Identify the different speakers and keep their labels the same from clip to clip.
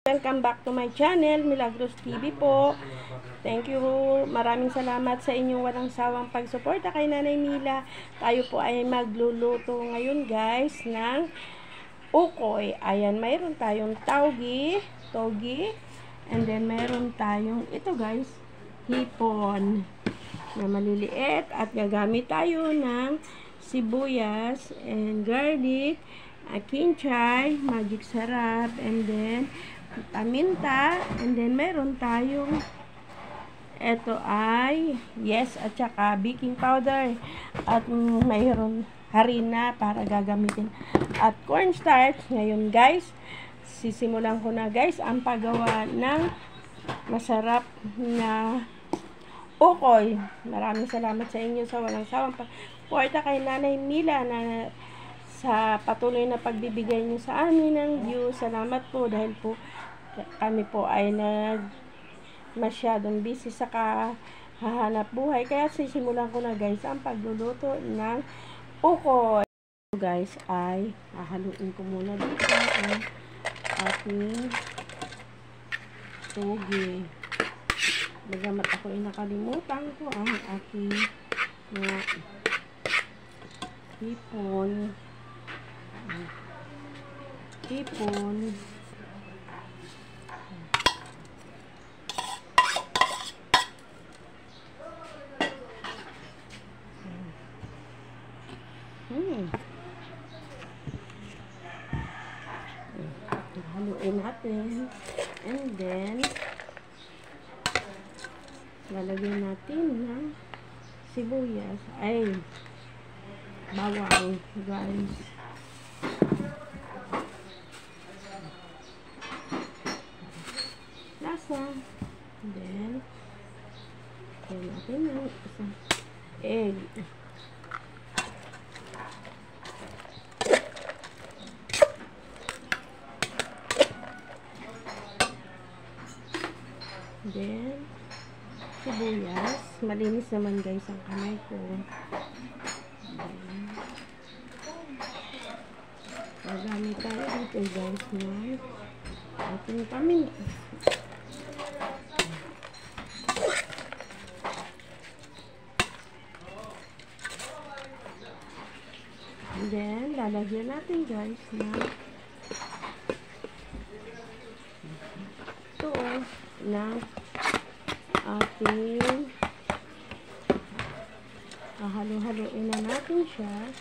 Speaker 1: Welcome back to my channel, Milagros TV po. Thank you. Maraming salamat sa inyong walang sawang pagsuporta kay Nanay Mila. Tayo po ay magluluto ngayon guys ng ukoy. Ayan, mayroon tayong togi, and then mayroon tayong ito guys, hipon na maliliit, at gagamit tayo ng sibuyas and garlic, kinchay, magic sarap, and then paminta, and then meron tayong ito ay at saka baking powder, at mayroon harina para gagamitin, at cornstarch. Ngayon guys, sisimulan ko na guys ang paggawa ng masarap na ukoy. Maraming salamat sa inyo sa walang sawang pagsuporta kay Nanay Mila na sa patuloy na pagbibigay niyo sa amin ng views. Salamat po dahil po kami po ay masyadong busy sa kahanap buhay. Kaya sisimulan ko na guys ang pagluluto ng ukoy. Guys ay hahaluin ko muna dito ang ating togi. Bagamat ako ay nakalimutan ko ang aking hipon. Haluin natin, and then lalagyan natin ng sibuyas, bawang guys. Lasa. And then lagyan natin ng isang egg. Then sibuyas. Malinis naman guys ang kamay ko. Gagamit tayo dito guys ng ating paminta. And then lalagyan natin guys na ito ng ating halo-haloin na natin siya.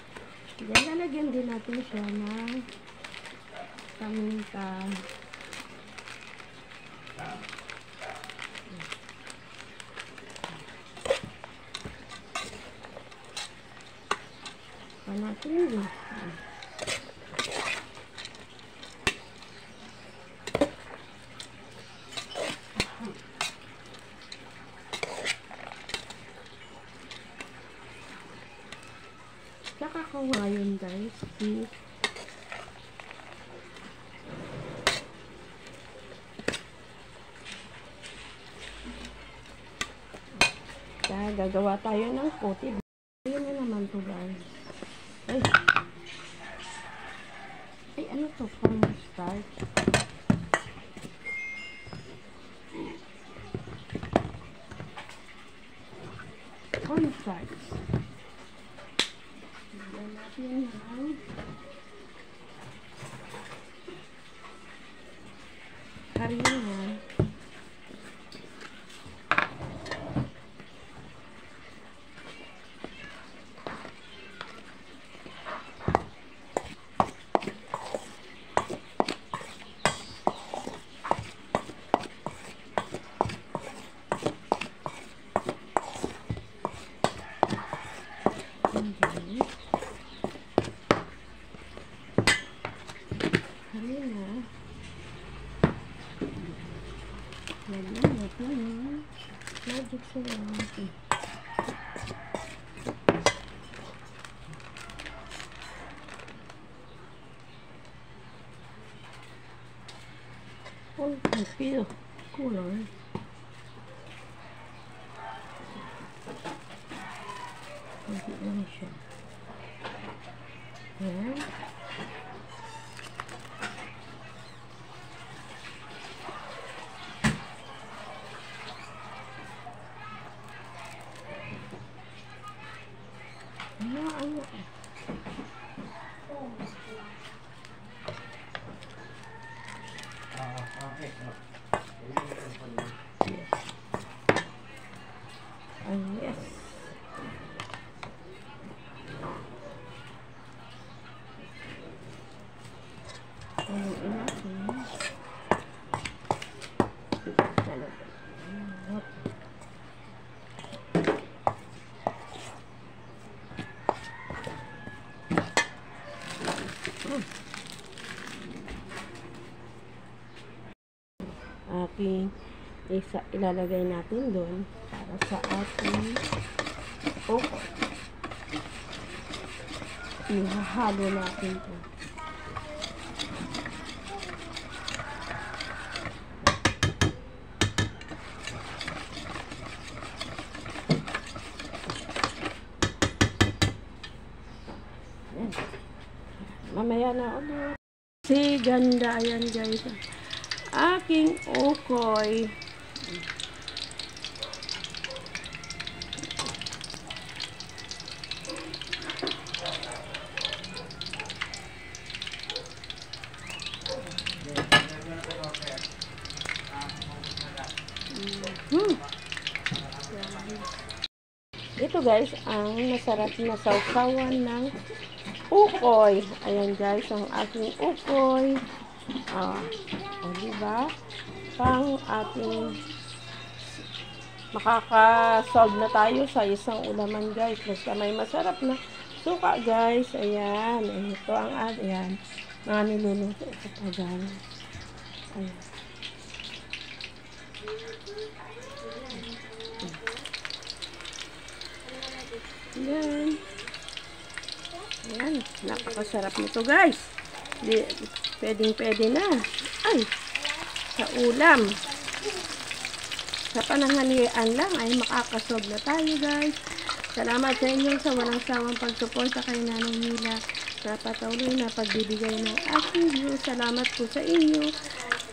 Speaker 1: Then lalagyan din natin siya ng paminta. Natin yun. Saka ko ngayon guys, gagawa tayo ng puti. Ayun na naman to guys. Ano to? Cornstarch. Lagyan natin ng harina. Lagyan natin ng magic sarap. I feel cooler. Hindi lang siya. Ayan. Ay, yes. Ating ilalagay natin doon para sa ating ihahalo natin ito. Mamaya na ulit. Si ganda yan guys. Aking ukoy. Ito guys, ang masarap na sausawan ng ukoy. Ayan guys, ang aking ukoy. O diba? Pang ating makakasolve na tayo sa isang ulaman guys. Basta may masarap na suka guys. Ayan. Ito ang ayan. Mga niluluto ito pa guys. Ayan. Ayan. Ayan. Napakasarap nito guys. Pwedeng-pwede na. Ay, sa ulam. Sa pananghalian lang ay makakasob na tayo guys. Salamat sa inyo sa walang sawang pagsuporta kay Nanay Mila sa patuloy na pagbibigay ng aking view. Salamat po sa inyo.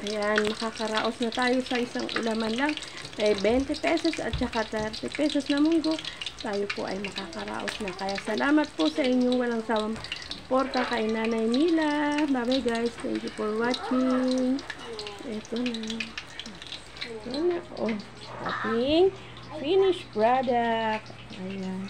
Speaker 1: Ayan, makakaraos na tayo sa isang ulaman lang. May 20 pesos at saka 30 pesos na munggo. Tayo po ay makakaraos na. Kaya salamat po sa inyong walang sawang porta kay Nanay Mila. Bye guys. Thank you for watching. Ito na. Ito na. Oh, ating finished product. Ayan.